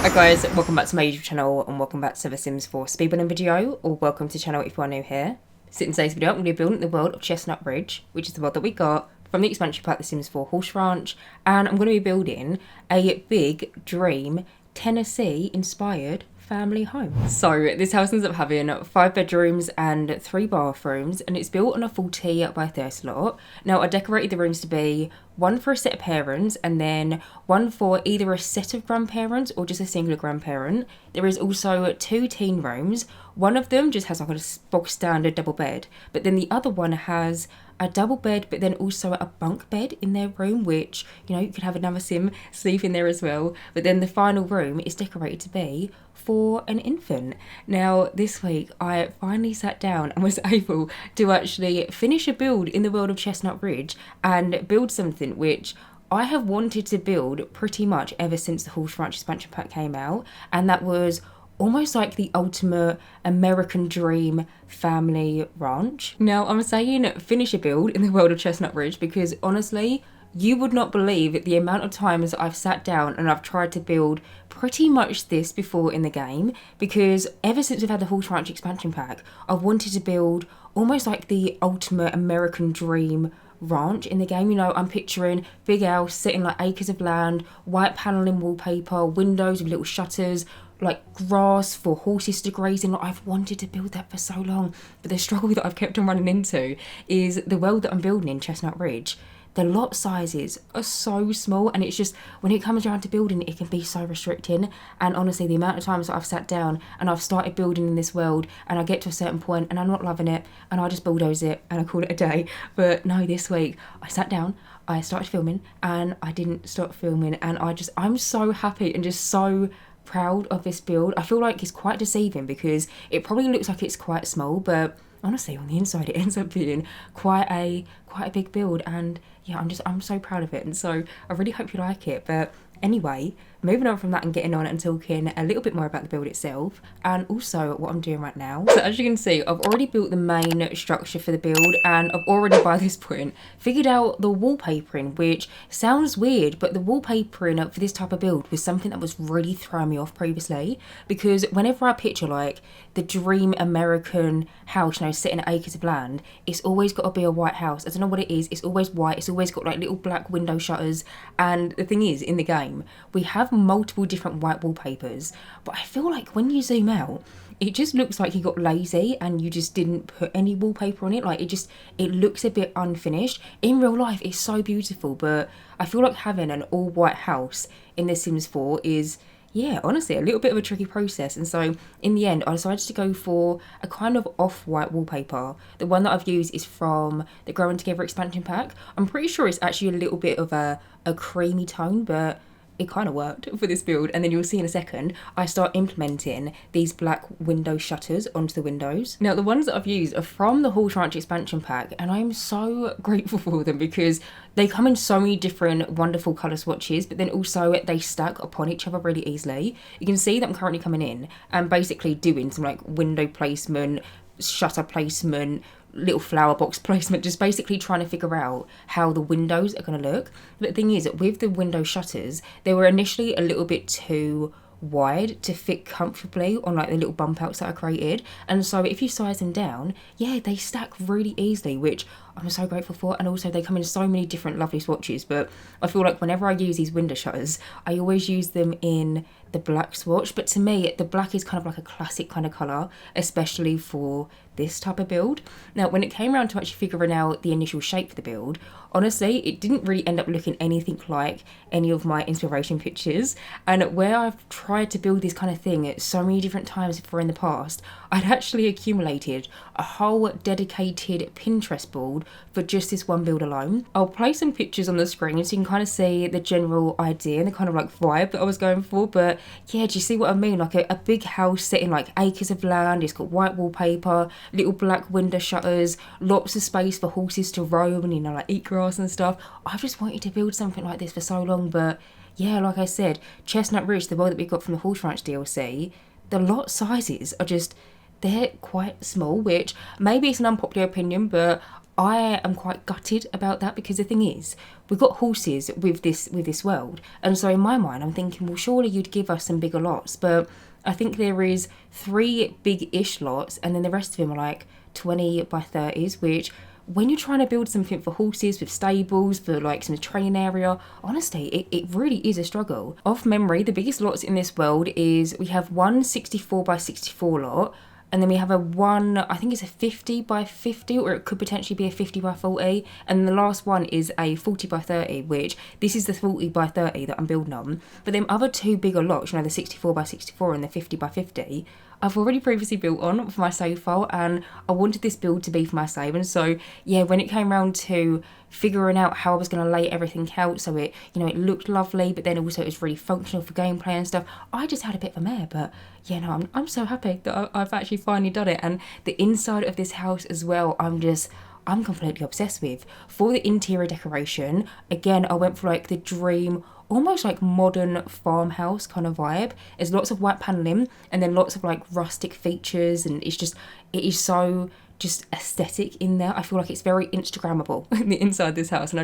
Hi guys, welcome back to my YouTube channel and welcome back to the Sims 4 speedrunning video, or welcome to the channel if you are new here. So in today's video I'm going to be building the world of Chestnut Ridge, which is the world that we got from the expansion pack The Sims 4 Horse Ranch, and I'm going to be building a big dream Tennessee inspired family home. So this house ends up having 5 bedrooms and 3 bathrooms, and it's built on a 40 by 30 lot. Now I decorated the rooms to be one for a set of parents and then one for either a set of grandparents or just a single grandparent. There is also 2 teen rooms. One of them just has like a box standard double bed, but then the other one has a double bed but then also a bunk bed in their room, which, you know, you could have another sim sleep in there as well. But then the final room is decorated to be for an infant. Now this week I finally sat down and was able to actually finish a build in the world of Chestnut Ridge and build something which I have wanted to build pretty much ever since the Horse Ranch expansion pack came out, and that was almost like the ultimate American dream family ranch. Now I'm saying finish a build in the world of Chestnut Ridge because honestly you would not believe the amount of times I've sat down and I've tried to build pretty much this before in the game, because ever since we've had the Horse Ranch expansion pack I've wanted to build almost like the ultimate American dream ranch in the game. You know, I'm picturing big house sitting like acres of land, white paneling wallpaper, windows with little shutters, like grass for horses to graze in. Like, I've wanted to build that for so long, but the struggle that I've kept on running into is the world that I'm building in Chestnut Ridge. The lot sizes are so small, and it's just when it comes around to building it can be so restricting. And honestly, the amount of times that I've sat down and I've started building in this world and I get to a certain point and I'm not loving it and I just bulldoze it and I call it a day. But no, this week I sat down, I started filming and I didn't stop filming, and I'm so happy and just so proud of this build. I feel like it's quite deceiving because it probably looks like it's quite small, but honestly on the inside it ends up being quite a big build. And yeah, I'm so proud of it, and so I really hope you like it. But anyway, moving on from that and getting on and talking a little bit more about the build itself and also what I'm doing right now. So as you can see, I've already built the main structure for the build, and I've already by this point figured out the wallpapering, which sounds weird, but the wallpapering for this type of build was something that was really throwing me off previously, because whenever I picture like the dream American house, you know, sitting at acres of land, it's always got to be a white house. I don't know what it is, it's always white, it's always got like little black window shutters. And the thing is, in the game we have multiple different white wallpapers, but I feel like when you zoom out it just looks like you got lazy and you just didn't put any wallpaper on it. Like it looks a bit unfinished. In real life it's so beautiful, but I feel like having an all white house in The Sims 4 is, yeah, honestly a little bit of a tricky process. And so in the end I decided to go for a kind of off-white wallpaper. The one that I've used is from the Growing Together expansion pack. I'm pretty sure it's actually a little bit of a creamy tone, but it kind of worked for this build. And then you'll see in a second I start implementing these black window shutters onto the windows. Now the ones that I've used are from the Horse Ranch expansion pack, and I'm so grateful for them because they come in so many different wonderful colour swatches, but then also they stack upon each other really easily. You can see that I'm currently coming in and basically doing some like window placement, shutter placement, little flower box placement, just basically trying to figure out how the windows are going to look. But the thing is that with the window shutters, they were initially a little bit too wide to fit comfortably on like the little bump outs that I created, and so if you size them down, yeah, they stack really easily, which I'm so grateful for. And also they come in so many different lovely swatches, but I feel like whenever I use these window shutters I always use them in the black swatch. But to me the black is kind of like a classic kind of colour, especially for this type of build. Now when it came around to actually figuring out the initial shape for the build, honestly it didn't really end up looking anything like any of my inspiration pictures. And where I've tried to build this kind of thing so many different times before in the past, I'd actually accumulated a whole dedicated Pinterest board for just this one build alone. I'll place some pictures on the screen so you can kind of see the general idea and the kind of like vibe that I was going for. But yeah, do you see what I mean? Like a big house set in like acres of land. It's got white wallpaper, little black window shutters, lots of space for horses to roam and, you know, like eat grass and stuff. I've just wanted to build something like this for so long, but yeah, like I said, Chestnut Ridge, the world that we got from the Horse Ranch DLC, the lot sizes are just, they're quite small, which maybe it's an unpopular opinion, but I am quite gutted about that, because the thing is, we've got horses with this world, and so in my mind I'm thinking, well, surely you'd give us some bigger lots, but I think there is 3 big-ish lots, and then the rest of them are like 20 by 30s, which when you're trying to build something for horses with stables, for like some training area, honestly, it really is a struggle. Off memory, the biggest lots in this world is we have one 64 by 64 lot, and then we have I think it's a 50 by 50, or it could potentially be a 50 by 40. And the last one is a 40 by 30, which this is the 40 by 30 that I'm building on. But them other 2 bigger lots, the 64 by 64 and the 50 by 50, I've already previously built on for my save file, and I wanted this build to be for my save. And so, yeah, when it came around to figuring out how I was going to lay everything out so it, it looked lovely, but then also it was really functional for gameplay and stuff, I just had a bit of a mare. But yeah, no, I'm so happy that I've actually finally done it. And the inside of this house as well, I'm completely obsessed with. For the interior decoration, again, I went for like the dream, almost like modern farmhouse kind of vibe. There's lots of white paneling, and then lots of like rustic features, and it is so just aesthetic in there. I feel like it's very Instagrammable in the inside of this house, and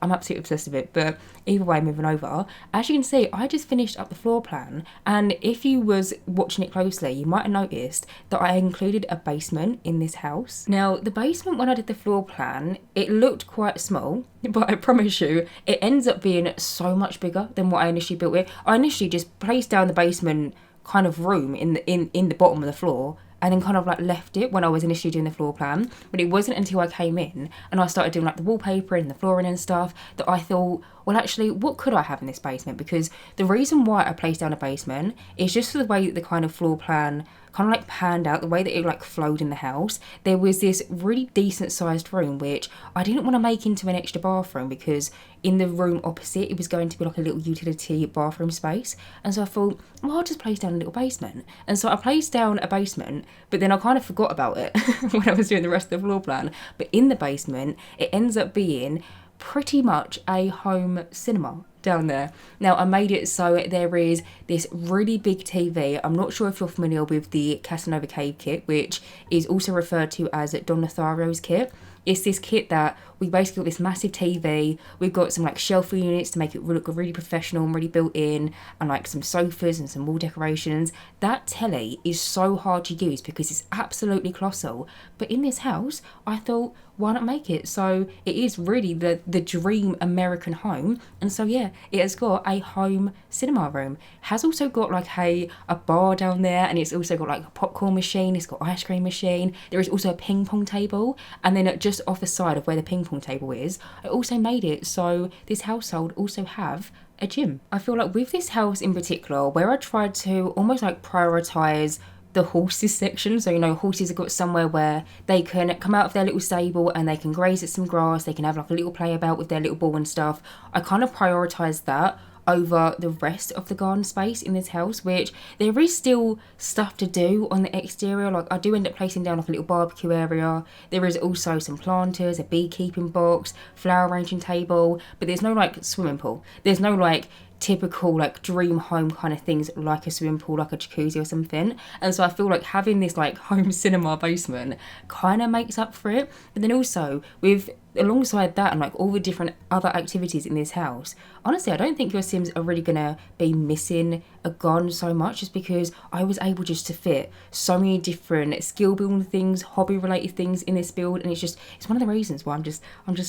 I'm absolutely obsessed with it. But either way, moving over, as you can see, I just finished up the floor plan, and if you was watching it closely, you might have noticed that I included a basement in this house. Now, the basement, when I did the floor plan, it looked quite small, but I promise you, it ends up being so much bigger than what I initially built it. I initially just placed down the basement kind of room in the bottom of the floor, and then kind of like left it when I was initially doing the floor plan. But it wasn't until I came in and I started doing like the wallpaper and the flooring and stuff that I thought, well, actually, what could I have in this basement? Because the reason why I placed down a basement is just for the way that the kind of floor plan kind of like panned out, the way that it like flowed in the house. There was this really decent sized room which I didn't want to make into an extra bathroom, because in the room opposite it was going to be like a little utility bathroom space. And so I thought, well, I'll just place down a little basement. And so I placed down a basement, but then I kind of forgot about it when I was doing the rest of the floor plan. But in the basement, it ends up being pretty much a home cinema down there. Now, I made it so there is this really big TV. I'm not sure if you're familiar with the Casanova Cave kit, which is also referred to as Don Lothario's kit. It's this kit that we basically got this massive TV, we've got some like shelving units to make it look really professional and really built in, and like some sofas and some wall decorations. That telly is so hard to use because it's absolutely colossal. But in this house, I thought, why not make it so it is really the dream American home? And so yeah, it has got a home cinema room. Has also got like a bar down there, and it's also got like a popcorn machine, it's got ice cream machine. There is also a ping pong table, and then just off the side of where the ping pong table is, I also made it so this household also have a gym. I feel like with this house in particular, where I tried to almost like prioritise the horses section, so horses have got somewhere where they can come out of their little stable and they can graze at some grass, they can have like a little play about with their little ball and stuff. I kind of prioritised that over the rest of the garden space in this house, which there is still stuff to do on the exterior. Like I do end up placing down like a little barbecue area. There is also some planters, a beekeeping box, flower arranging table, but there's no like swimming pool. There's no like typical like dream home kind of things like a swimming pool, like a jacuzzi or something. And so I feel like having this like home cinema basement kind of makes up for it. But then also with alongside that and like all the different other activities in this house, honestly, I don't think your Sims are really gonna be missing a garden so much, just because I was able just to fit so many different skill building things, hobby related things in this build, and it's one of the reasons why I'm just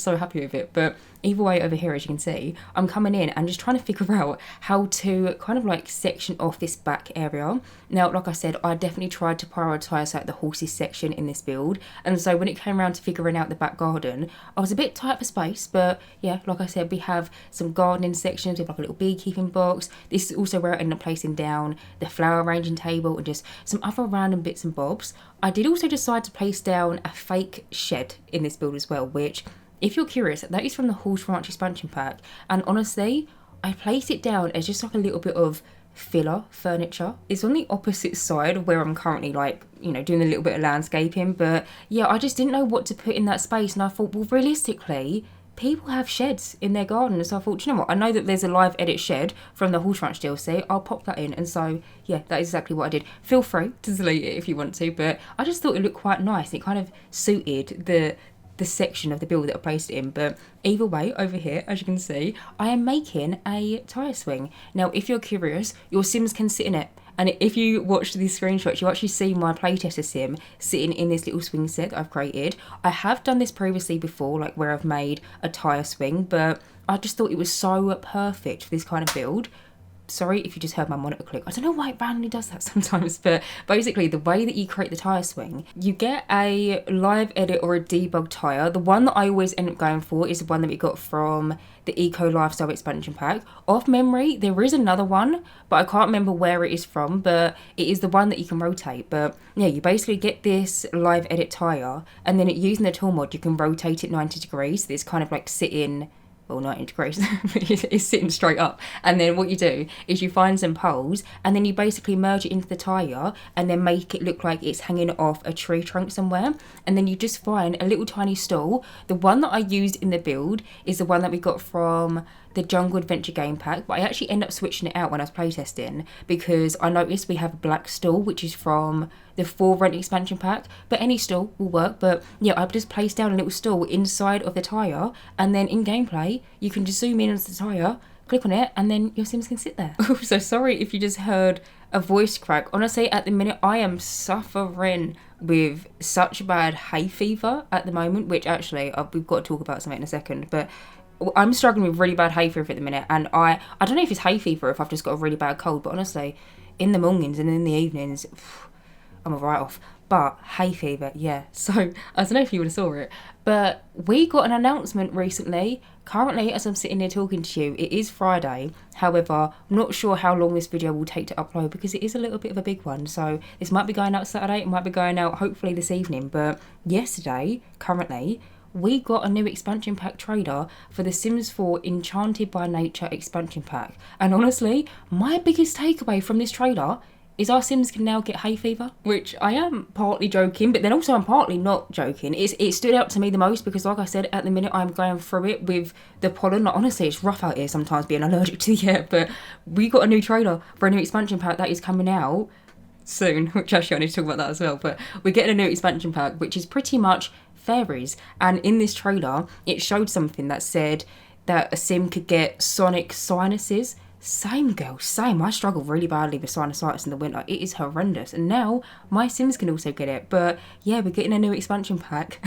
so happy with it. But either way, over here, as you can see, I'm coming in and just trying to figure out how to kind of like section off this back area. Now, like I said, I definitely tried to prioritise like the horses section in this build, and so when it came around to figuring out the back garden, I was a bit tight for space. But yeah, like I said, we have some gardening sections with like a little beekeeping box. This is also where I ended up placing down the flower arranging table and just some other random bits and bobs. I did also decide to place down a fake shed in this build as well, which, if you're curious, that is from the Horse Ranch expansion pack. And honestly, I placed it down as just like a little bit of filler furniture. It's on the opposite side of where I'm currently like, doing a little bit of landscaping. But yeah, I just didn't know what to put in that space, and I thought, well, realistically, people have sheds in their garden. So I thought, you know what, I know that there's a live edit shed from the Horse Ranch DLC, I'll pop that in. And so yeah, that is exactly what I did. Feel free to delete it if you want to, but I just thought it looked quite nice. It kind of suited the section of the build that I placed it in. But either way, over here, as you can see, I am making a tyre swing. Now, if you're curious, your Sims can sit in it. And if you watch these screenshots, you actually see my playtester sim sitting in this little swing set that I've created. I have done this previously before, like where I've made a tyre swing, but I just thought it was so perfect for this kind of build. Sorry if you just heard my monitor click. I don't know why it randomly does that sometimes, but basically the way that you create the tyre swing, you get a live edit or a debug tyre. The one that I always end up going for is the one that we got from the Eco Lifestyle expansion pack. Off memory, there is another one, but I can't remember where it is from, but it is the one that you can rotate. But yeah, you basically get this live edit tyre, and then using the tool mod, you can rotate it 90 degrees. So it's kind of like sitting, well, 90 degrees, it's sitting straight up. And then what you do is you find some poles, and then you basically merge it into the tyre and then make it look like it's hanging off a tree trunk somewhere. And then you just find a little tiny stool. The one that I used in the build is the one that we got from the Jungle Adventure game pack, but I actually end up switching it out when I was playtesting because I noticed we have a black stool which is from the For Rent expansion pack, but any stool will work. But yeah, I've just placed down a little stool inside of the tyre, and then in gameplay you can just zoom in onto the tyre, click on it, and then your Sims can sit there. So sorry if you just heard a voice crack. Honestly, at the minute I am suffering with such bad hay fever at the moment, which actually we've got to talk about something in a second, but I'm struggling with really bad hay fever at the minute, and I don't know if it's hay fever or if I've just got a really bad cold, but honestly, in the mornings and in the evenings, I'm a write-off. But hay fever, yeah. So I don't know if you would have saw it, but we got an announcement recently. Currently, as I'm sitting here talking to you, it is Friday. However, I'm not sure how long this video will take to upload because it is a little bit of a big one. So this might be going out Saturday, it might be going out hopefully this evening. But yesterday, currently, we got a new expansion pack trailer for The Sims 4 Enchanted by Nature expansion pack. And honestly, my biggest takeaway from this trailer is our Sims can now get hay fever, which I am partly joking, but then also I'm partly not joking. It stood out to me the most because, like I said, at the minute I'm going through it with the pollen. Like, honestly, it's rough out here sometimes being allergic to the air, but we got a new trailer for a new expansion pack that is coming out soon, which actually I need to talk about that as well. But we're getting a new expansion pack, which is pretty much fairies, and in this trailer it showed something that said that a sim could get sonic sinuses. Same girl, same. I struggle really badly with sinusitis in the winter. It is horrendous, and now my Sims can also get it. But yeah, we're getting a new expansion pack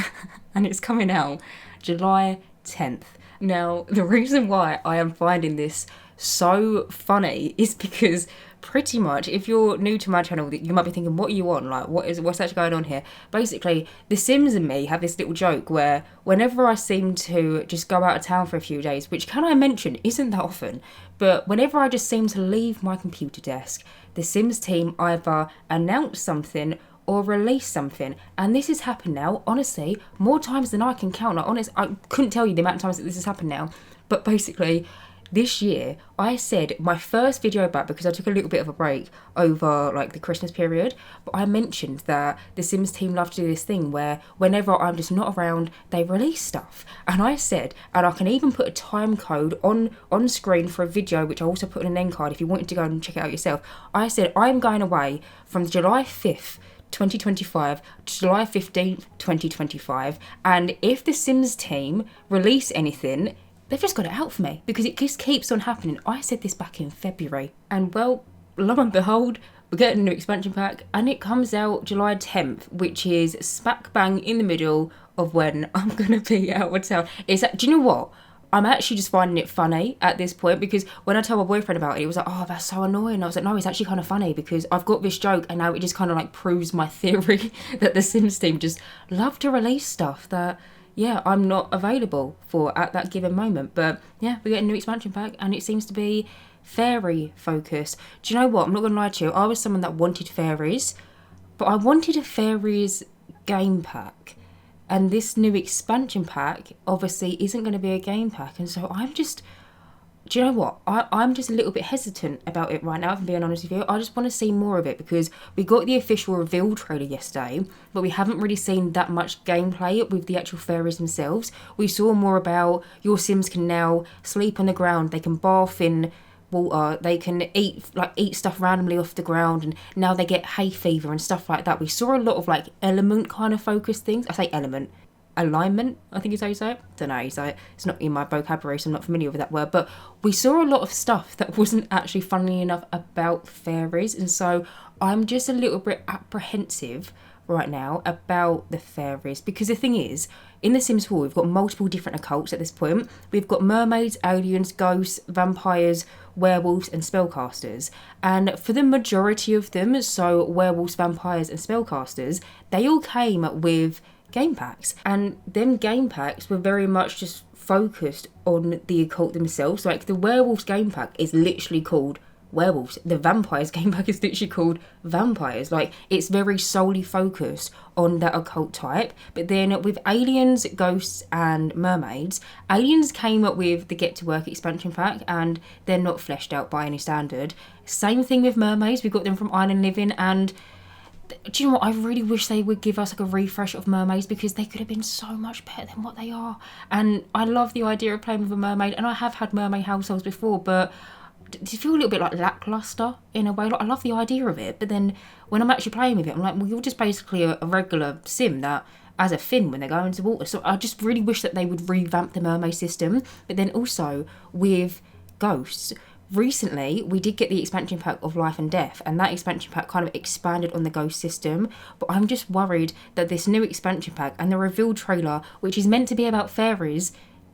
and it's coming out July 10th. Now, the reason why I am finding this so funny is because pretty much, if you're new to my channel, you might be thinking, what are you on? Like, what's actually going on here? Basically, The Sims and me have this little joke where whenever I seem to just go out of town for a few days, which, can I mention, isn't that often, but whenever I just seem to leave my computer desk, The Sims team either announce something or release something. And this has happened now, honestly, more times than I can count. Like, I couldn't tell you the amount of times that this has happened now. But basically, this year, I said my first video back because I took a little bit of a break over like the Christmas period, but I mentioned that the Sims team love to do this thing where whenever I'm just not around, they release stuff. And I said, and I can even put a time code on screen for a video, which I also put on an end card if you wanted to go and check it out yourself. I said, I'm going away from July 5th, 2025 to July 15th, 2025. And if the Sims team release anything, they've just got it out for me because it just keeps on happening. I said this back in February, and well, lo and behold, we're getting a new expansion pack, and it comes out July 10th, which is smack bang in the middle of when I'm gonna be out of town. Do you know what? I'm actually just finding it funny at this point because when I told my boyfriend about it, he was like, oh, that's so annoying. I was like, no, it's actually kind of funny because I've got this joke and now it just kind of like proves my theory that the Sims team just love to release stuff that, yeah, I'm not available for at that given moment. But yeah, we get a new expansion pack and it seems to be fairy focused. Do you know what? I'm not going to lie to you. I was someone that wanted fairies, but I wanted a fairies game pack. And this new expansion pack obviously isn't going to be a game pack. And so I'm just, do you know what? I'm just a little bit hesitant about it right now, if I'm being honest with you. I just want to see more of it because we got the official reveal trailer yesterday, but we haven't really seen that much gameplay with the actual fairies themselves. We saw more about your Sims can now sleep on the ground, they can bath in water, they can eat stuff randomly off the ground, and now they get hay fever and stuff like that. We saw a lot of like element kind of focused things. I say element, alignment, I think is how you say it. Don't know how you say it. It's not in my vocabulary, so I'm not familiar with that word. But we saw a lot of stuff that wasn't actually, funnily enough, about fairies. And so I'm just a little bit apprehensive right now about the fairies, because the thing is, in The Sims 4 we've got multiple different occults at this point. We've got mermaids, aliens, ghosts, vampires, werewolves and spellcasters, and for the majority of them, so werewolves, vampires and spellcasters, they all came with game packs, and them game packs were very much just focused on the occult themselves. Like the werewolves game pack is literally called werewolves, the vampires game pack is literally called vampires. Like it's very solely focused on that occult type. But then with aliens, ghosts and mermaids, aliens came up with the Get to Work expansion pack, and they're not fleshed out by any standard. Same thing with mermaids, we got them from Island Living, and do you know what, I really wish they would give us like a refresh of mermaids, because they could have been so much better than what they are. And I love the idea of playing with a mermaid, and I have had mermaid households before, but do you feel a little bit like lackluster in a way? Like I love the idea of it, but then when I'm actually playing with it, I'm like, well, you're just basically a regular sim that has a fin when they go into water. So I just really wish that they would revamp the mermaid system. But then also with ghosts, recently we did get the expansion pack of Life and Death, and that expansion pack kind of expanded on the ghost system. But I'm just worried that this new expansion pack and the reveal trailer, which is meant to be about fairies,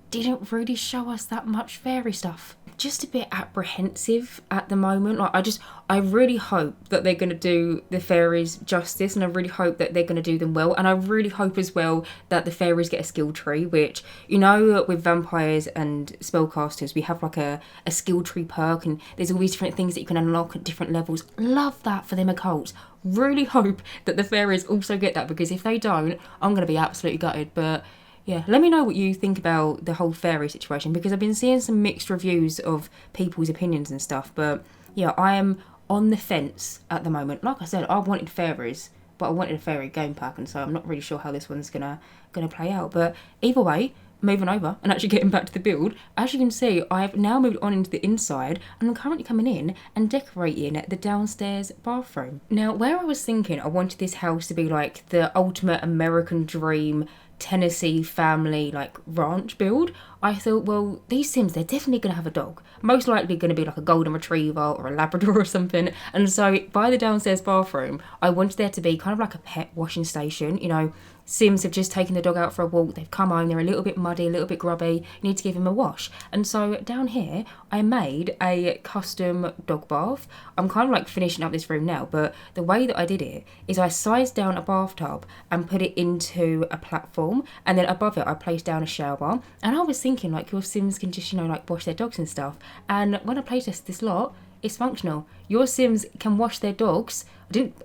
didn't really show us that much fairy stuff. Just a bit apprehensive at the moment. Like I really hope that they're going to do the fairies justice, and I really hope that they're going to do them well, and I really hope as well that the fairies get a skill tree, which, you know, with vampires and spellcasters we have like a skill tree perk, and there's all these different things that you can unlock at different levels. Love that for them occults. Really hope that the fairies also get that, because if they don't, I'm going to be absolutely gutted. But yeah, let me know what you think about the whole fairy situation, because I've been seeing some mixed reviews of people's opinions and stuff. But yeah, I am on the fence at the moment. Like I said, I wanted fairies, but I wanted a fairy game pack, and so I'm not really sure how this one's gonna play out. But either way, moving over and actually getting back to the build, as you can see, I've now moved on into the inside, and I'm currently coming in and decorating the downstairs bathroom. Now, where I was thinking I wanted this house to be like the ultimate American dream Tennessee family like ranch build, I thought, well, these Sims, they're definitely going to have a dog. Most likely going to be like a golden retriever or a Labrador or something. And so by the downstairs bathroom, I wanted there to be kind of like a pet washing station. You know, Sims have just taken the dog out for a walk, they've come home, they're a little bit muddy, a little bit grubby, you need to give him a wash. And so down here, I made a custom dog bath. I'm kind of like finishing up this room now, but the way that I did it is I sized down a bathtub and put it into a platform, and then above it I placed down a shower. And I was thinking like your Sims can just, you know, like wash their dogs and stuff. And when I playtested this lot, it's functional. Your Sims can wash their dogs.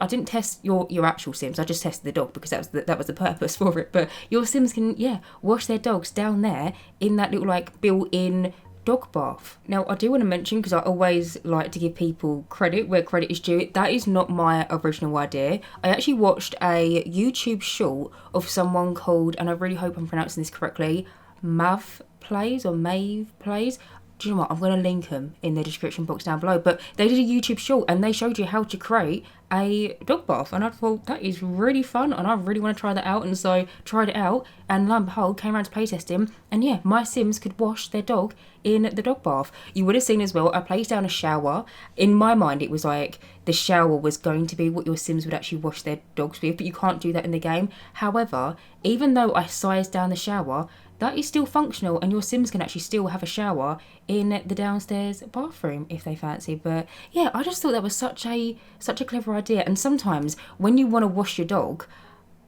I didn't test your actual Sims. I just tested the dog because that was the purpose for it. But your Sims can, yeah, wash their dogs down there in that little like built-in dog bath. Now, I do want to mention, because I always like to give people credit where credit is due, that is not my original idea. I actually watched a YouTube short of someone called, and I really hope I'm pronouncing this correctly, Mav Plays or Maeve Plays. Do you know what? I'm going to link them in the description box down below. But they did a YouTube short and they showed you how to create a dog bath. And I thought that is really fun and I really want to try that out. And so tried it out, and lo and behold, came around to playtesting. And yeah, my Sims could wash their dog in the dog bath. You would have seen as well, I placed down a shower. In my mind, it was like the shower was going to be what your Sims would actually wash their dogs with. But you can't do that in the game. However, even though I sized down the shower, that is still functional, and your Sims can actually still have a shower in the downstairs bathroom if they fancy. But yeah, I just thought that was such a clever idea. And sometimes when you want to wash your dog,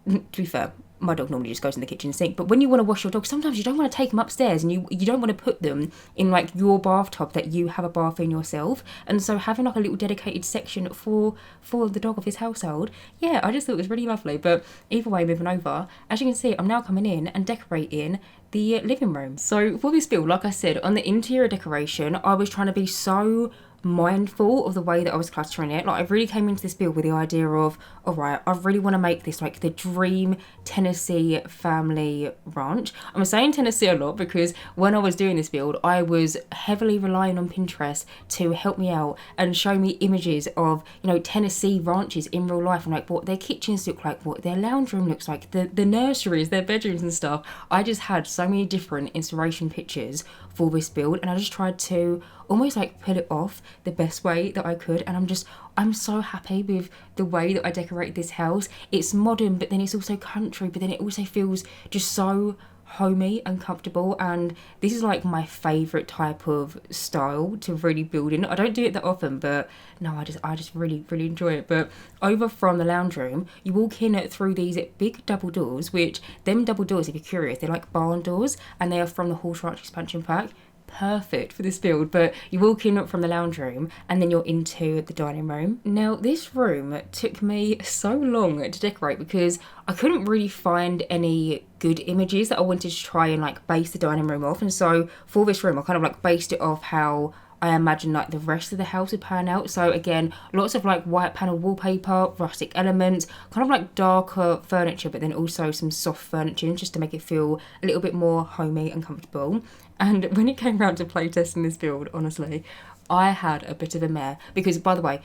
to be fair, my dog normally just goes in the kitchen sink, but when you want to wash your dog, sometimes you don't want to take them upstairs, and you don't want to put them in like your bathtub that you have a bath in yourself. And so having like a little dedicated section for the dog of his household, yeah, I just thought it was really lovely. But either way, moving over, as you can see, I'm now coming in and decorating the living room. So for this build, like I said, on the interior decoration, I was trying to be so mindful of the way that I was cluttering it. Like, I really came into this build with the idea of, all right, I really want to make this like the dream Tennessee family ranch. I'm saying Tennessee a lot because when I was doing this build, I was heavily relying on Pinterest to help me out and show me images of, you know, Tennessee ranches in real life, and like what their kitchens look like, what their lounge room looks like, the nurseries, their bedrooms and stuff. I just had so many different inspiration pictures for this build, and I just tried to almost like pull it off the best way that I could. And I'm so happy with the way that I decorated this house. It's modern, but then it's also country, but then it also feels just so homey and comfortable, and this is like my favorite type of style to really build in. I don't do it that often, but no, I just really enjoy it. But over from the lounge room, you walk in through these big double doors, which them double doors, if you're curious, they're like barn doors, and they are from the Horse Ranch expansion pack. Perfect for this build. But you walk in from the lounge room and then you're into the dining room. Now this room took me so long to decorate because I couldn't really find any good images that I wanted to try and like base the dining room off, and so for this room I kind of like based it off how I imagine like the rest of the house would pan out. So again, lots of like white panel wallpaper, rustic elements, kind of like darker furniture, but then also some soft furniture just to make it feel a little bit more homey and comfortable. And when it came around to playtesting this build, honestly, I had a bit of a mare because, by the way,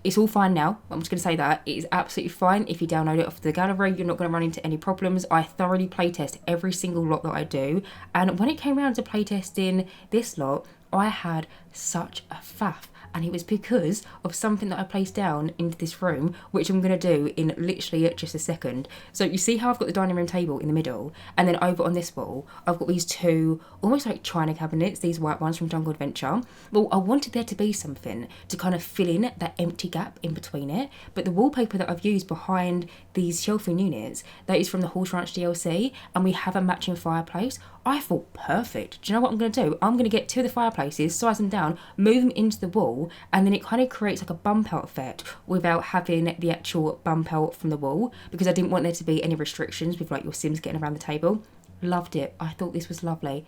it's all fine now. I'm just going to say that. It is absolutely fine if you download it off the gallery. You're not going to run into any problems. I thoroughly playtest every single lot that I do. And when it came around to playtesting this lot, I had such a faff. And it was because of something that I placed down into this room, which I'm going to do in literally just a second. So you see how I've got the dining room table in the middle, and then over on this wall, I've got these two almost like china cabinets, these white ones from Jungle Adventure. Well, I wanted there to be something to kind of fill in that empty gap in between it. But the wallpaper that I've used behind these shelving units, that is from the Horse Ranch DLC, and we have a matching fireplace. I thought, perfect. Do you know what I'm going to do? I'm going to get two of the fireplaces, size them down, move them into the wall, and then it kind of creates like a bump out effect without having the actual bump out from the wall, because I didn't want there to be any restrictions with like your Sims getting around the table. Loved it. I thought this was lovely.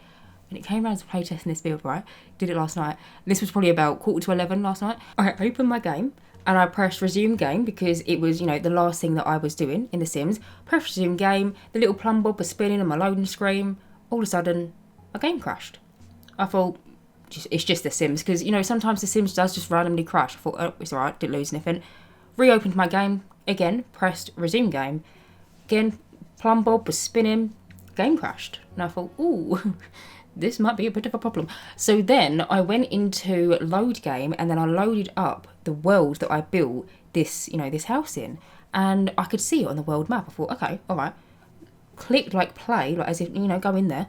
When it came around to playtesting this build, right, did it last night. This was probably about 11:15 last night. I opened my game and I pressed resume game because it was, you know, the last thing that I was doing in The Sims. Pressed resume game, the little plumb bob was spinning on my loading screen. All of a sudden, my game crashed. I thought, it's just The Sims, because, you know, sometimes The Sims does just randomly crash. I thought, oh, it's alright, didn't lose anything. Reopened my game, again, pressed resume game. Again, plumb bob was spinning, game crashed. And I thought, ooh, this might be a bit of a problem. So then I went into load game, and then I loaded up the world that I built this, you know, this house in. And I could see it on the world map. I thought, okay, alright. Clicked like play, like as if, you know, go in there.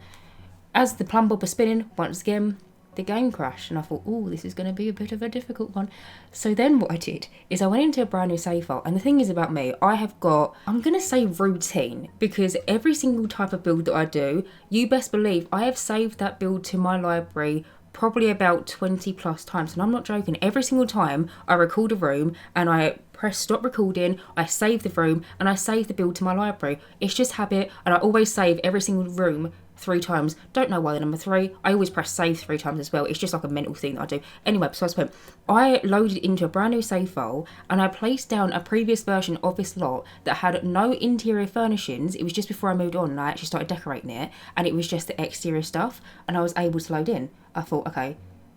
As the plumb bob was spinning, once again, the game crashed, and I thought, oh, this is going to be a bit of a difficult one. So then what I did is I went into a brand new save file, and the thing is about me, I have got, I'm going to say routine, because every single type of build that I do, you best believe I have saved that build to my library probably about 20 plus times, and I'm not joking. Every single time I record a room and I press stop recording, I save the room and I save the build to my library. It's just habit, and I always save every single room 3 times. Don't know why the number 3. I always press save 3 times as well. It's just like a mental thing that I do. Anyway, besides the point, I loaded into a brand new save file and I placed down a previous version of this lot that had no interior furnishings. It was just before I moved on and I actually started decorating it, and it was just the exterior stuff, and I was able to load in. I thought, okay,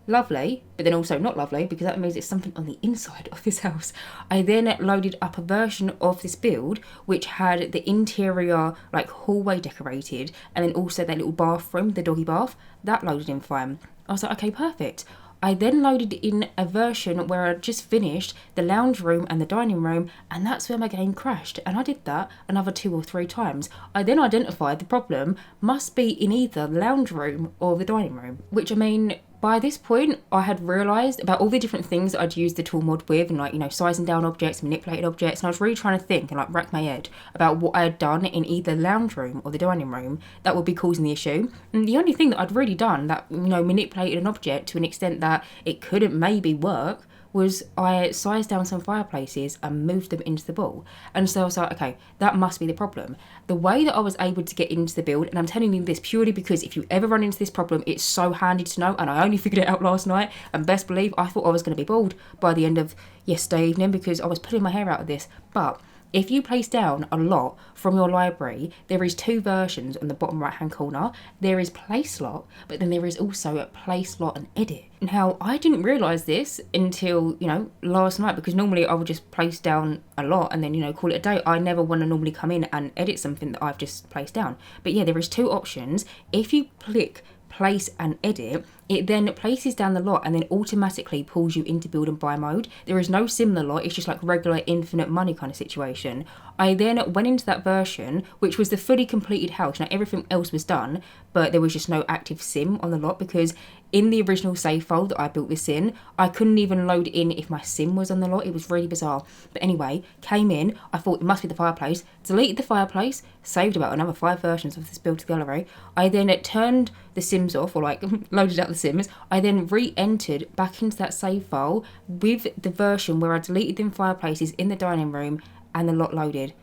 lovely, but then also not lovely, because that means it's something on the inside of this house. I then loaded up a version of this build which had the interior like hallway decorated, and then also that little bathroom, the doggy bath, that loaded in fine. I was like, okay, perfect. I then loaded in a version where I just finished the lounge room and the dining room, and that's where my game crashed. And I did that another 2 or 3 times. I then identified the problem must be in either the lounge room or the dining room, which, I mean, by this point, I had realised about all the different things that I'd used the tool mod with, and like, you know, sizing down objects, manipulated objects, and I was really trying to think and like rack my head about what I had done in either the lounge room or the dining room that would be causing the issue. And the only thing that I'd really done that, you know, manipulated an object to an extent that it couldn't maybe work was I sized down some fireplaces and moved them into the wall. And so I was like, okay, that must be the problem. The way that I was able to get into the build, and I'm telling you this purely because if you ever run into this problem, it's so handy to know, and I only figured it out last night, and best believe I thought I was going to be bald by the end of yesterday evening because I was pulling my hair out of this. But if you place down a lot from your library, there is 2 versions on the bottom right hand corner. There is place lot, but then there is also a place lot and edit. Now, I didn't realise this until, last night, because normally I would just place down a lot and then, call it a day. I never want to normally come in and edit something that I've just placed down. But yeah, there is 2 options. If you click place and edit, it then places down the lot and then automatically pulls you into build and buy mode. There is no similar lot, it's just like regular infinite money kind of situation. I then went into that version, which was the fully completed house. Now everything else was done, but there was just no active sim on the lot, because in the original save file that I built this in, I couldn't even load in if my sim was on the lot. It was really bizarre. But anyway, came in, I thought it must be the fireplace, deleted the fireplace, saved about another 5 versions of this build to the gallery. I then turned the sims off, or loaded out the sims. I then re-entered back into that save file with the version where I deleted them fireplaces in the dining room and the lot loaded.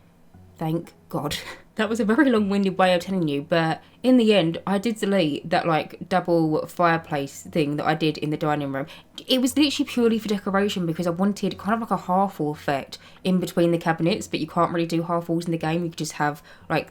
Thank God. That was a very long-winded way of telling you, but in the end, I did delete that double fireplace thing that I did in the dining room. It was literally purely for decoration because I wanted kind of like a half-wall effect in between the cabinets, but you can't really do half-walls in the game. You could just have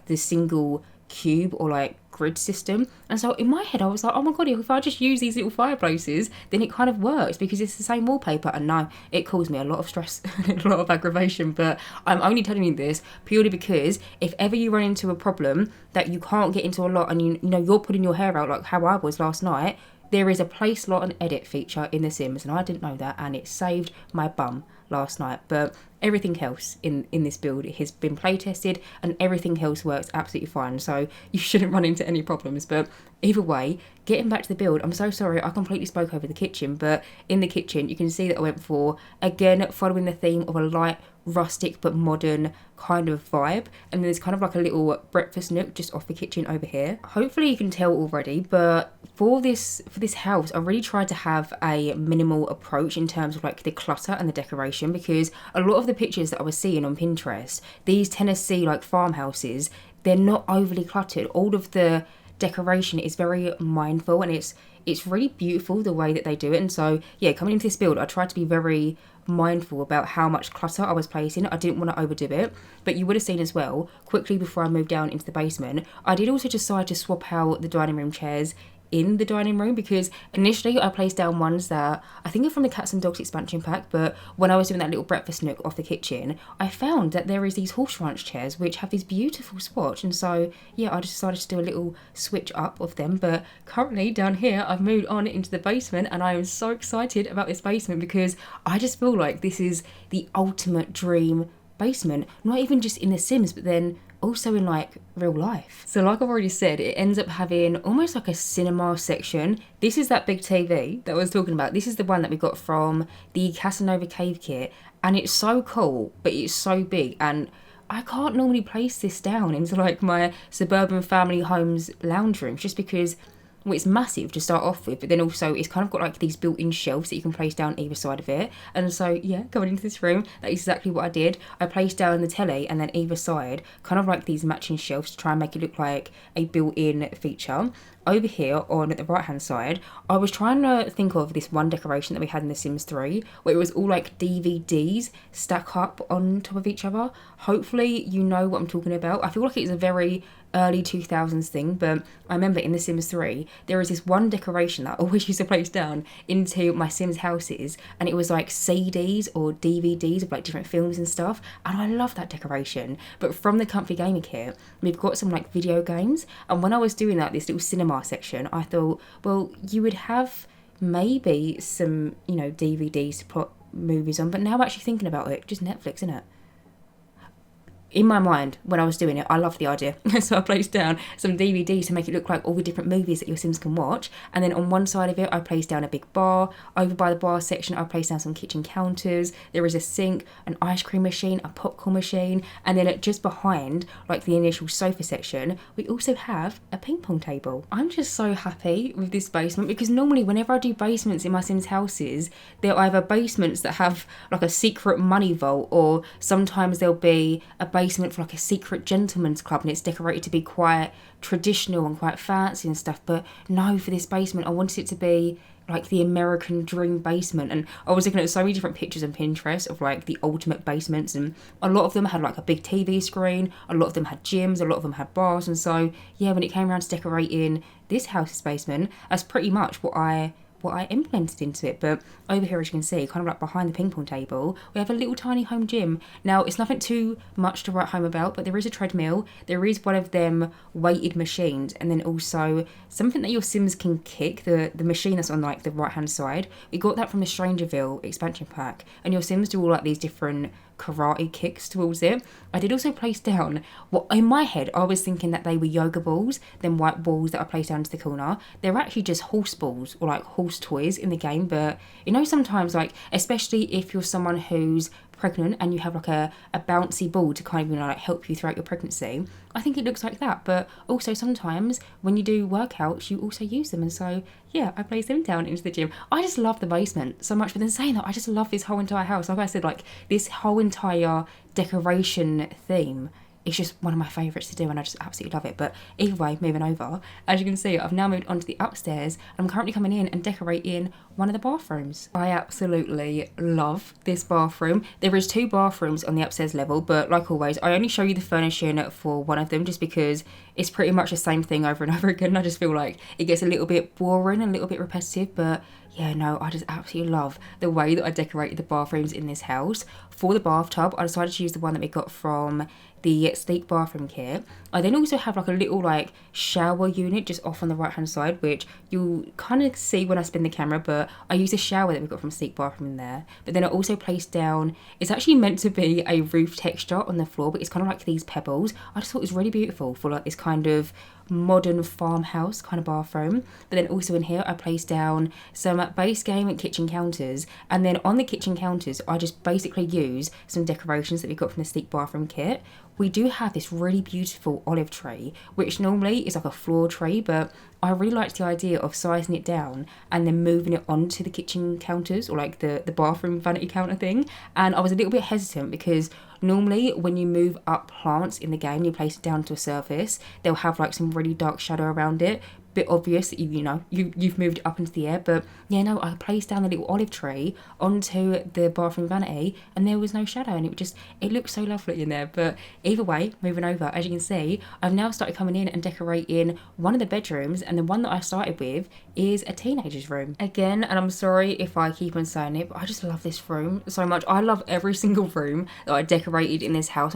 the single cube or grid system. And so in my head I was like, oh my god, if I just use these little fireplaces, then it kind of works because it's the same wallpaper. And no, it caused me a lot of stress and a lot of aggravation. But I'm only telling you this purely because if ever you run into a problem that you can't get into a lot and you're putting your hair out like how I was last night, there is a place lot and edit feature in The Sims, and I didn't know that, and it saved my bum last night. But everything else in this build has been play tested and everything else works absolutely fine, so you shouldn't run into any problems. But either way, getting back to the build, I'm so sorry I completely spoke over the kitchen, but in the kitchen you can see that I went for, again, following the theme of a light rustic but modern kind of vibe, and there's kind of like a little breakfast nook just off the kitchen over here. Hopefully you can tell already, but for this house I really tried to have a minimal approach in terms of the clutter and the decoration, because a lot of the pictures that I was seeing on Pinterest, these Tennessee farmhouses, they're not overly cluttered. All of the decoration is very mindful, and it's really beautiful the way that they do it. And so yeah, coming into this build I tried to be very mindful about how much clutter I was placing. I didn't want to overdo it, but you would have seen as well quickly before I moved down into the basement, I did also decide to swap out the dining room chairs in the dining room, because initially I placed down ones that I think are from the Cats and Dogs expansion pack, but when I was doing that little breakfast nook off the kitchen, I found that there is these horse ranch chairs which have this beautiful swatch, and so yeah, I just decided to do a little switch up of them. But currently down here I've moved on into the basement, and I am so excited about this basement because I just feel like this is the ultimate dream basement, not even just in The Sims but then also in real life. So like I've already said, it ends up having almost like a cinema section. This is that big TV that I was talking about. This is the one that we got from the Casanova Cave kit, and it's so cool, but it's so big, and I can't normally place this down into my suburban family homes lounge rooms, just because it's massive to start off with, but then also it's kind of got these built-in shelves that you can place down either side of it. And so yeah, going into this room, that is exactly what I did. I placed down the telly and then either side kind of these matching shelves to try and make it look like a built-in feature. Over here on the right hand side, I was trying to think of this one decoration that we had in The Sims 3 where it was all DVDs stacked up on top of each other. Hopefully you know what I'm talking about. I feel like it's a very early 2000s thing, but I remember in The Sims 3 there was this one decoration that I always used to place down into my Sims houses, and it was CDs or DVDs of different films and stuff, and I love that decoration. But from the Comfy Gamer kit we've got some video games, and when I was doing this little cinema section, I thought, well, you would have maybe some DVDs to put movies on, but now actually thinking about it, just Netflix, isn't it? in my mind, when I was doing it, I loved the idea. So I placed down some DVDs to make it look like all the different movies that your Sims can watch. And then on one side of it, I placed down a big bar. Over by the bar section, I placed down some kitchen counters. There is a sink, an ice cream machine, a popcorn machine. And then just behind, like the initial sofa section, we also have a ping pong table. I'm just so happy with this basement, because normally whenever I do basements in my Sims houses, they're either basements that have like a secret money vault, or sometimes there'll be a basement for like a secret gentleman's club and it's decorated to be quite traditional and quite fancy and stuff. But no, for this basement I wanted it to be like the American dream basement. And I was looking at so many different pictures on Pinterest of like the ultimate basements, and a lot of them had like a big TV screen, a lot of them had gyms, a lot of them had bars. And so yeah, when it came around to decorating this house's basement, that's pretty much what I implemented into it. But over here, as you can see, kind of like behind the ping pong table, we have a little tiny home gym. Now, it's nothing too much to write home about, but there is a treadmill, there is one of them weighted machines, and then also something that your Sims can kick, the machine that's on like the right hand side. We got that from the StrangerVille expansion pack, and your Sims do all like these different karate kicks towards it. I did also place down, well, in my head I was thinking that they were yoga balls, then white balls that I placed down to the corner. They're actually just horse balls, or like horse toys in the game. But you know, sometimes, like especially if you're someone who's pregnant and you have like a bouncy ball to kind of, you know, like help you throughout your pregnancy, I think it looks like that. But also sometimes when you do workouts, you also use them. And so yeah, I placed them down into the gym. I just love the basement so much. But then saying that, I just love this whole entire house. Like I said, like this whole entire decoration theme is just one of my favourites to do, and I just absolutely love it. But either way, moving over, as you can see, I've now moved on to the upstairs, and I'm currently coming in and decorating one of the bathrooms. I absolutely love this bathroom. There is 2 bathrooms on the upstairs level, but like always, I only show you the furnishing for one of them just because it's pretty much the same thing over and over again. I just feel like it gets a little bit boring and a little bit repetitive. But yeah, no, I just absolutely love the way that I decorated the bathrooms in this house. For the bathtub, I decided to use the one that we got from the sleek bathroom kit. I then also have like a little like shower unit just off on the right hand side, which you'll kind of see when I spin the camera, but I use a shower that we got from sleek bathroom in there. But then I also placed down, it's actually meant to be a roof texture on the floor, but it's kind of like these pebbles. I just thought it was really beautiful for like this kind of modern farmhouse kind of bathroom. But then also in here I placed down some base game and kitchen counters, and then on the kitchen counters I just basically use some decorations that we got from the sleek bathroom kit. We do have this really beautiful olive tree, which normally is like a floor tree, but I really liked the idea of sizing it down and then moving it onto the kitchen counters, or like the bathroom vanity counter thing. And I was a little bit hesitant because normally when you move up plants in the game, you place it down to a surface, they'll have like some really dark shadow around it. Bit obvious that you've moved it up into the air. But yeah, no, I placed down the little olive tree onto the bathroom vanity and there was no shadow, and it looked so lovely in there. But either way, moving over, as you can see, I've now started coming in and decorating one of the bedrooms, and the one that I started with is a teenager's room again. And I'm sorry if I keep on saying it, but I just love this room so much. I love every single room that I decorated in this house.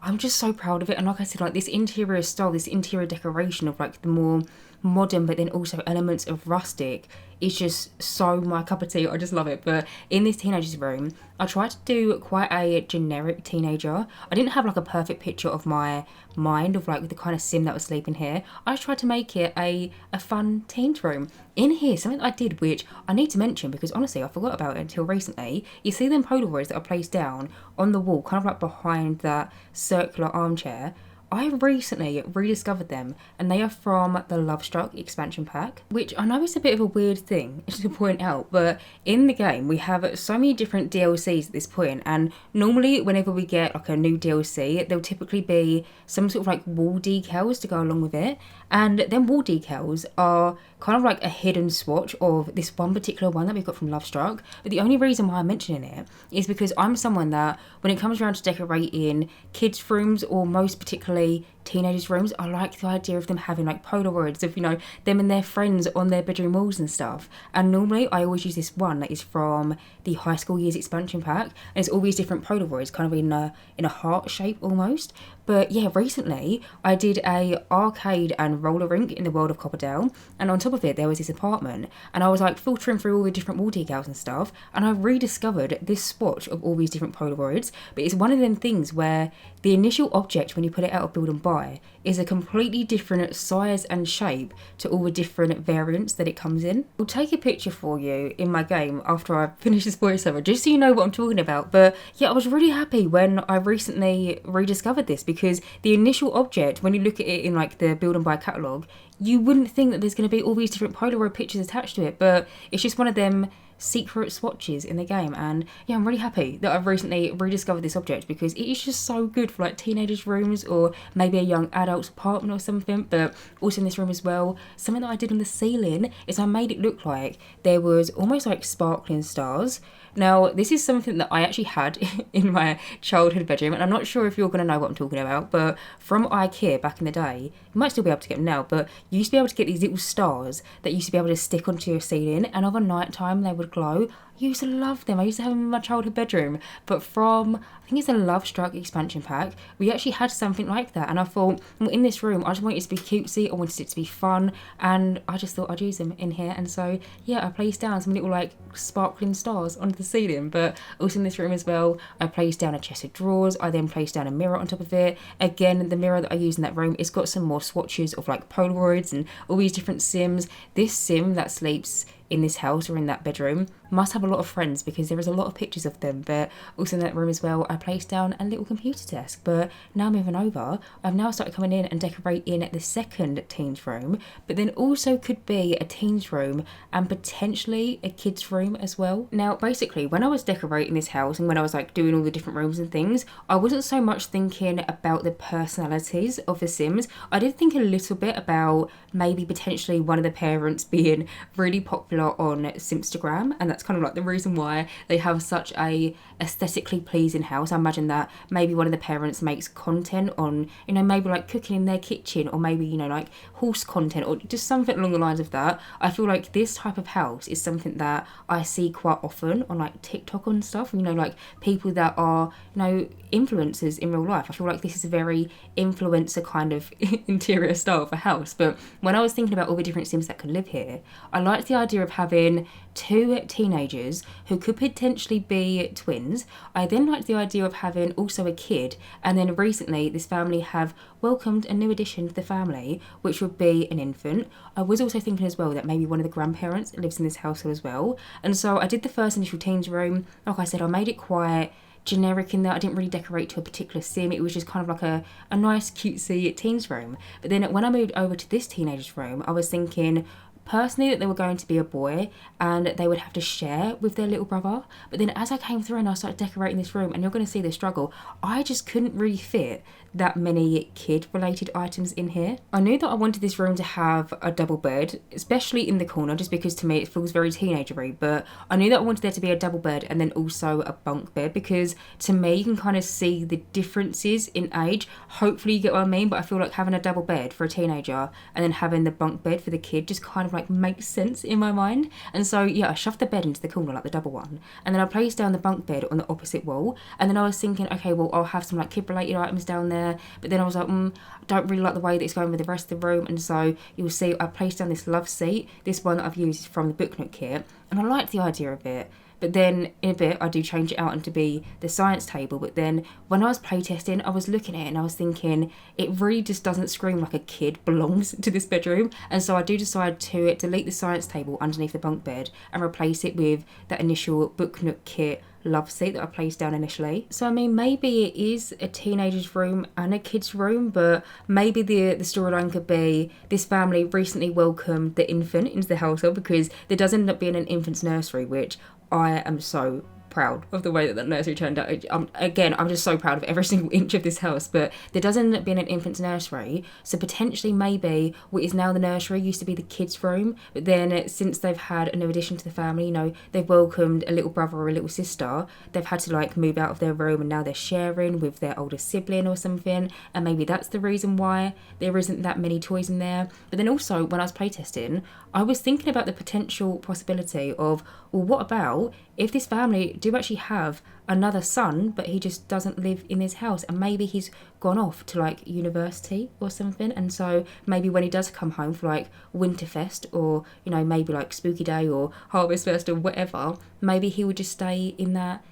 I'm just so proud of it. And like I said, like this interior style, this interior decoration of like the more modern but then also elements of rustic is just so my cup of tea. I just love it. But in this teenager's room, I tried to do quite a generic teenager. I didn't have like a perfect picture of my mind of like the kind of sim that was sleeping here. I just tried to make it a fun teen's room. In here, something that I did, which I need to mention because honestly I forgot about it until recently, you see them Polaroids that are placed down on the wall, kind of like behind that circular armchair. I recently rediscovered them, and they are from the Lovestruck expansion pack, which I know is a bit of a weird thing to point out, but in the game we have so many different DLCs at this point, and normally whenever we get like a new DLC, there'll typically be some sort of like wall decals to go along with it, and then wall decals are kind of like a hidden swatch of this one particular one that we got from Lovestruck. But the only reason why I'm mentioning it is because I'm someone that when it comes around to decorating kids' rooms, or most particularly teenagers' rooms, I like the idea of them having like Polaroids of, you know, them and their friends on their bedroom walls and stuff. And normally I always use this one that is from the high school years expansion pack, and it's all these different Polaroids kind of in a heart shape almost. But yeah, recently I did a arcade and roller rink in the world of Copperdale, and on top of it there was this apartment, and I was like filtering through all the different wall decals and stuff, and I rediscovered this swatch of all these different Polaroids. But it's one of them things where the initial object when you put it out of build and buy is a completely different size and shape to all the different variants that it comes in. I'll take a picture for you in my game after I finish this voiceover, just so you know what I'm talking about. But yeah, I was really happy when I recently rediscovered this, because the initial object, when you look at it in like the build and buy catalogue, you wouldn't think that there's going to be all these different Polaroid pictures attached to it, but it's just one of them secret swatches in the game. And yeah, I'm really happy that I've recently rediscovered this object, because it is just so good for like teenagers' rooms or maybe a young adult's apartment or something. But also in this room as well, something that I did on the ceiling is I made it look like there was almost like sparkling stars. Now, this is something that I actually had in my childhood bedroom, and I'm not sure if you're going to know what I'm talking about, but from IKEA back in the day, you might still be able to get them now, but you used to be able to get these little stars that used to be able to stick onto your ceiling, and over night time they would glow. I used to love them. I used to have them in my childhood bedroom. But from, I think it's a Lovestruck expansion pack, we actually had something like that. And I thought, well, in this room, I just wanted it to be cutesy. I wanted it to be fun. And I just thought I'd use them in here. And so, yeah, I placed down some little, like, sparkling stars onto the ceiling. But also in this room as well, I placed down a chest of drawers. I then placed down a mirror on top of it. Again, the mirror that I use in that room, it's got some more swatches of, like, Polaroids and all these different Sims. This Sim that sleeps in this house or in that bedroom must have a lot of friends, because there is a lot of pictures of them. But also in that room as well, I placed down a little computer desk. But now moving over, I've now started coming in and decorating the second teens room, but then also could be a teens room and potentially a kids room as well. Now basically, when I was decorating this house and when I was like doing all the different rooms and things, I wasn't so much thinking about the personalities of the Sims. I did think a little bit about maybe potentially one of the parents being really popular on Simstagram, and that's kind of like the reason why they have such a aesthetically pleasing house. I imagine that maybe one of the parents makes content on, you know, maybe like cooking in their kitchen, or maybe, you know, like horse content or just something along the lines of that. I feel like this type of house is something that I see quite often on like TikTok and stuff, you know, like people that are, you know, influencers in real life. I feel like this is a very influencer kind of interior style of a house. But when I was thinking about all the different Sims that could live here, I liked the idea of having two teenagers who could potentially be twins. I then liked the idea of having also a kid, and then recently this family have welcomed a new addition to the family, which would be an infant. I was also thinking as well that maybe one of the grandparents lives in this household as well. And so I did the first initial teens room. Like I said, I made it quite generic in that I didn't really decorate to a particular Sim. It was just kind of like a nice cutesy teens room. But then when I moved over to this teenagers room, I was thinking personally that they were going to be a boy and they would have to share with their little brother. But then as I came through and I started decorating this room, and you're going to see the struggle, I just couldn't really fit that many kid related items in here. I knew that I wanted this room to have a double bed, especially in the corner, just because to me it feels very teenagery. But I knew that I wanted there to be a double bed and then also a bunk bed, because to me you can kind of see the differences in age. Hopefully you get what I mean, but I feel like having a double bed for a teenager and then having the bunk bed for the kid just kind of like makes sense in my mind. And so yeah, I shoved the bed into the corner, like the double one, and then I placed down the bunk bed on the opposite wall. And then I was thinking, okay, well, I'll have some like kid related items down there. But then I was like, I don't really like the way that it's going with the rest of the room. And so you'll see I placed down this love seat. This one that I've used from the Book Nook kit, and I like the idea of it. But then in a bit I do change it out and to be the science table. But then when I was playtesting, I was looking at it and I was thinking it really just doesn't scream like a kid belongs to this bedroom. And so I do decide to delete the science table underneath the bunk bed and replace it with that initial Book Nook kit love seat that I placed down initially. So I mean, maybe it is a teenager's room and a kid's room, but maybe the storyline could be this family recently welcomed the infant into the household, because there does end up being an infant's nursery, which I am so proud of the way that nursery turned out. I'm just so proud of every single inch of this house. But there does end up being an infant's nursery, so potentially maybe what is now the nursery used to be the kids' room, but then since they've had a new addition to the family, you know, they've welcomed a little brother or a little sister, they've had to like move out of their room and now they're sharing with their older sibling or something, and maybe that's the reason why there isn't that many toys in there. But then also when I was playtesting, I was thinking about the potential possibility of, well, what about if this family do actually have another son, but he just doesn't live in this house, and maybe he's gone off to like university or something, and so maybe when he does come home for like Winterfest, or you know, maybe like Spooky Day or Harvest Fest or whatever, maybe he would just stay in that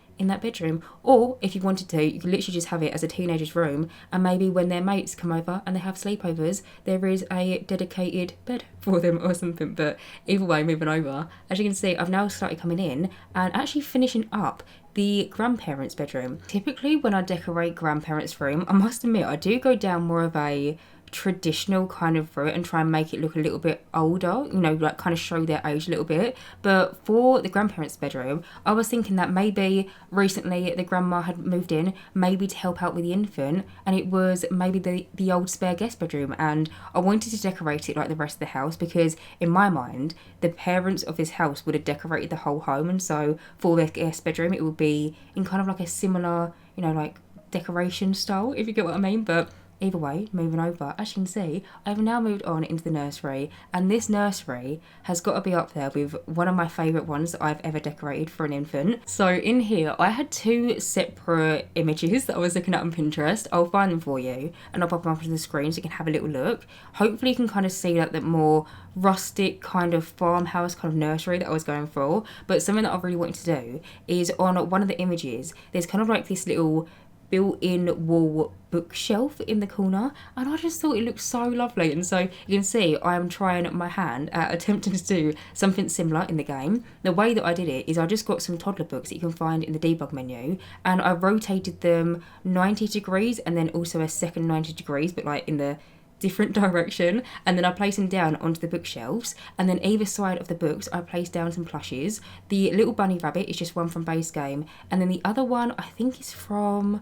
bedroom. Or if you wanted to, you could literally just have it as a teenager's room, and maybe when their mates come over and they have sleepovers, there is a dedicated bed for them or something. But either way, moving over, as you can see, I've now started coming in and actually finishing up the grandparents' bedroom. Typically when I decorate grandparents' room, I must admit I do go down more of a traditional kind of route and try and make it look a little bit older, you know, like kind of show their age a little bit. But for the grandparents' bedroom, I was thinking that maybe recently the grandma had moved in, maybe to help out with the infant, and it was maybe the old spare guest bedroom, and I wanted to decorate it like the rest of the house, because in my mind the parents of this house would have decorated the whole home, and so for their guest bedroom it would be in kind of like a similar, you know, like decoration style, if you get what I mean. But either way, moving over, as you can see, I've now moved on into the nursery, and this nursery has got to be up there with one of my favourite ones that I've ever decorated for an infant. So in here, I had two separate images that I was looking at on Pinterest. I'll find them for you, and I'll pop them up on the screen so you can have a little look. Hopefully you can kind of see like that more rustic kind of farmhouse kind of nursery that I was going for. But something that I really wanted to do is, on one of the images, there's kind of like this little built-in wall bookshelf in the corner, and I just thought it looked so lovely. And so you can see I am trying my hand at attempting to do something similar in the game. The way that I did it is I just got some toddler books that you can find in the debug menu, and I rotated them 90 degrees and then also a second 90 degrees, but like in the different direction, and then I placed them down onto the bookshelves, and then either side of the books I placed down some plushies. The little bunny rabbit is just one from base game, and then the other one I think is from,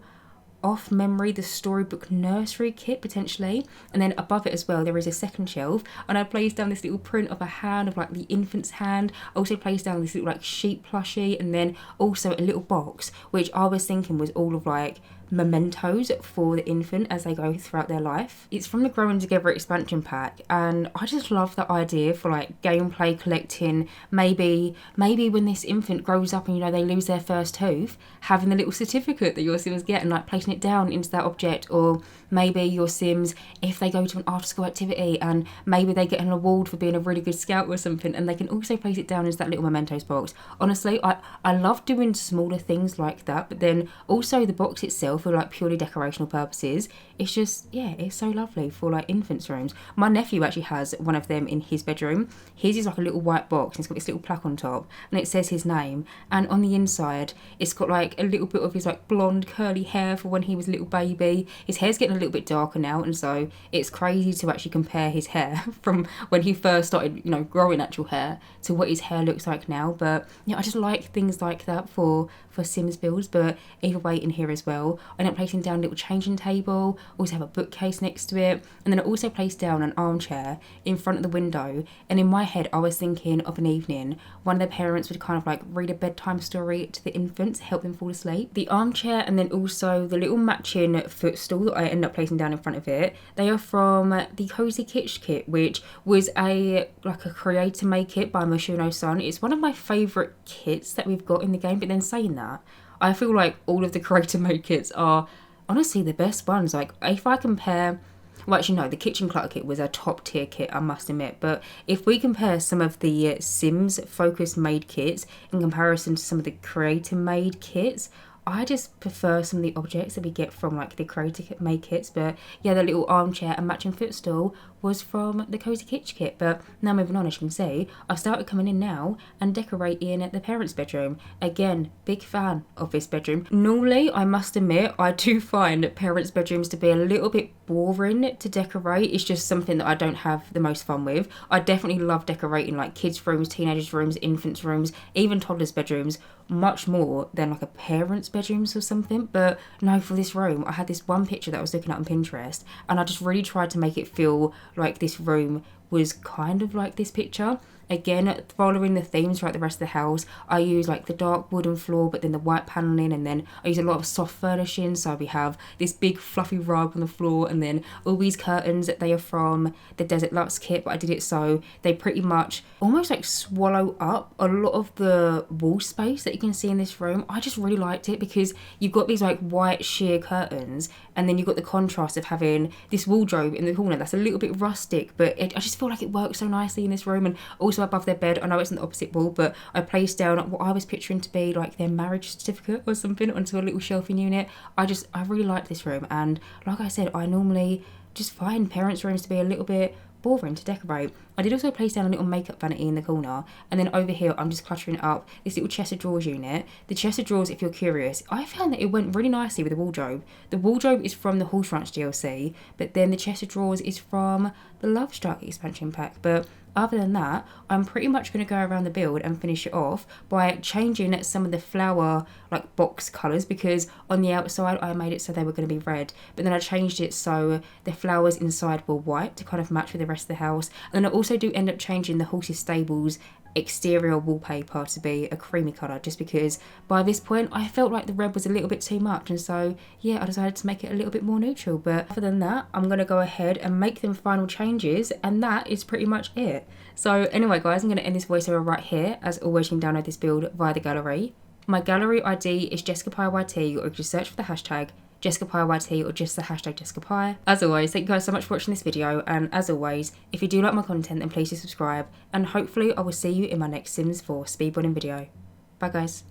off memory, the storybook nursery kit potentially. And then above it as well there is a second shelf, and I placed down this little print of a hand, of like the infant's hand. I also placed down this little like sheep plushie, and then also a little box which I was thinking was all of like mementos for the infant as they go throughout their life. It's from the Growing Together expansion pack, and I just love the idea for like gameplay collecting. Maybe when this infant grows up and, you know, they lose their first tooth, having the little certificate that your Sims get and like placing it down into that object. Or maybe your Sims, if they go to an after school activity and maybe they get an award for being a really good scout or something, and they can also place it down as that little mementos box. Honestly, I love doing smaller things like that, but then also the box itself for like purely decorational purposes, it's just, yeah, it's so lovely for like infants' rooms. My nephew actually has one of them in his bedroom. His is like a little white box, and it's got this little plaque on top, and it says his name, and on the inside it's got like a little bit of his like blonde curly hair for when he was a little baby. His hair's getting a little bit darker now, and so it's crazy to actually compare his hair from when he first started, you know, growing actual hair to what his hair looks like now. But yeah, I just like things like that for Sims builds. But either way, in here as well, I ended up placing down a little changing table, also have a bookcase next to it, and then I also placed down an armchair in front of the window. And in my head I was thinking of an evening one of the parents would kind of like read a bedtime story to the infants, help them fall asleep. The armchair and then also the little matching footstool that I ended up placing down in front of it, they are from the Cozy Kitsch kit, which was a creator made kit by Mashuno-san. It's one of my favourite kits that we've got in the game. But then saying that, I feel like all of the creator made kits are honestly the best ones. Like if I compare, well actually no, the kitchen clutter kit was a top tier kit, I must admit, but if we compare some of the Sims focus made kits in comparison to some of the creator made kits, I just prefer some of the objects that we get from like the creator made kits. But yeah, the little armchair and matching footstool was from the Cozy Kitsch kit. But now moving on, as you can see, I've started coming in now and decorating the parents' bedroom. Again, big fan of this bedroom. Normally, I must admit, I do find parents' bedrooms to be a little bit boring to decorate. It's just something that I don't have the most fun with. I definitely love decorating like kids' rooms, teenagers' rooms, infants' rooms, even toddlers' bedrooms, much more than like a parent's bedrooms or something. But no, for this room, I had this one picture that I was looking at on Pinterest, and I just really tried to make it feel like this room was kind of like this picture. Again, following the themes throughout the rest of the house, I use like the dark wooden floor, but then the white paneling, and then I use a lot of soft furnishing. So we have this big fluffy rug on the floor, and then all these curtains that they are from the Desert Luxe kit, but I did it so they pretty much almost like swallow up a lot of the wall space that you can see in this room. I just really liked it because you've got these like white sheer curtains, and then you've got the contrast of having this wardrobe in the corner that's a little bit rustic, but I just feel like it works so nicely in this room. And also above their bed, I know it's on the opposite wall, but I placed down what I was picturing to be like their marriage certificate or something onto a little shelving unit. I really like this room, and like I said, I normally just find parents' rooms to be a little bit boring to decorate. I did also place down a little makeup vanity in the corner, and then over here I'm just cluttering up this little chest of drawers unit. The chest of drawers, if you're curious, I found that it went really nicely with the wardrobe. The wardrobe is from the Horse Ranch DLC, but then the chest of drawers is from the Lovestruck expansion pack. But other than that, I'm pretty much going to go around the build and finish it off by changing some of the flower like box colours, because on the outside I made it so they were going to be red, but then I changed it so the flowers inside were white to kind of match with the rest of the house. And then I also do end up changing the horses stables exterior wallpaper to be a creamy colour, just because by this point I felt like the red was a little bit too much, and so yeah, I decided to make it a little bit more neutral. But other than that, I'm going to go ahead and make them final changes, and that is pretty much it. So anyway guys, I'm going to end this voiceover right here. As always, you can download this build via the gallery. My gallery ID is Jessicapie YT, or just search for the hashtag Jessicapie YT or just the hashtag Jessicapie. As always, thank you guys so much for watching this video, and as always, if you do like my content, then please do subscribe, and hopefully I will see you in my next Sims 4 speedrunning video. Bye guys.